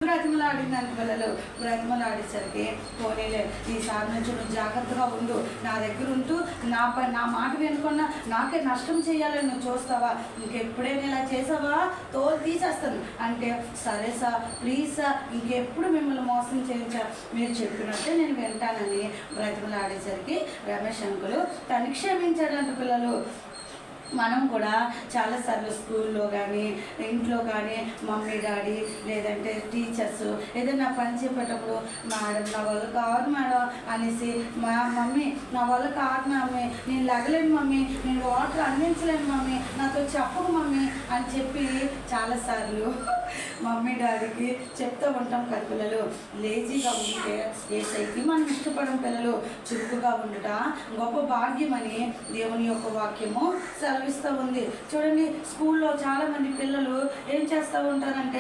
బ్రతిమలాడిందని పిల్లలు. బ్రతిమలాడేసరికి పోనీలే ఈసారి నుంచి నువ్వు జాగ్రత్తగా ఉండు, నా దగ్గర ఉంటూ నా మాట వినకుండా నాకే నష్టం చేయాలని నువ్వు చూస్తావా, ఇంకెప్పుడైనా ఇలా చేసావా తోలు తీసేస్తాను అంటే, సరే సార్ ప్లీజ్ సార్ ఇంకెప్పుడు మిమ్మల్ని మోసం చేయించా, మీరు చెప్పినట్టే నేను వింటానని బ్రతిమలాడేసరికి రమేష్ అంకులు తను క్షమించాడంట పిల్లలు. మనం కూడా చాలాసార్లు స్కూల్లో కానీ ఇంట్లో కానీ మమ్మీ డాడీ లేదంటే టీచర్స్ ఏదైనా పని చెప్పేటప్పుడు మేడం నా వల్ల కాదు మేడం అనేసి, మా మమ్మీ నా వల్ల కాదు మమ్మీ, నేను లగలేను మమ్మీ, నేను వాటర్ అందించలేను మమ్మీ, నాతో చెప్పకు మమ్మీ అని చెప్పి చాలాసార్లు మమ్మీ డాడీకి చెప్తూ ఉంటాం కదా పిల్లలు. లేజీగా ఉంటే ఏసైకి మనం ఇష్టపడం పిల్లలు. చురుకుగా ఉండట గొప్ప భాగ్యమని దేవుని యొక్క వాక్యము సెలవిస్తూ ఉంది. చూడండి, స్కూల్లో చాలామంది పిల్లలు ఏం చేస్తూ ఉంటారంటే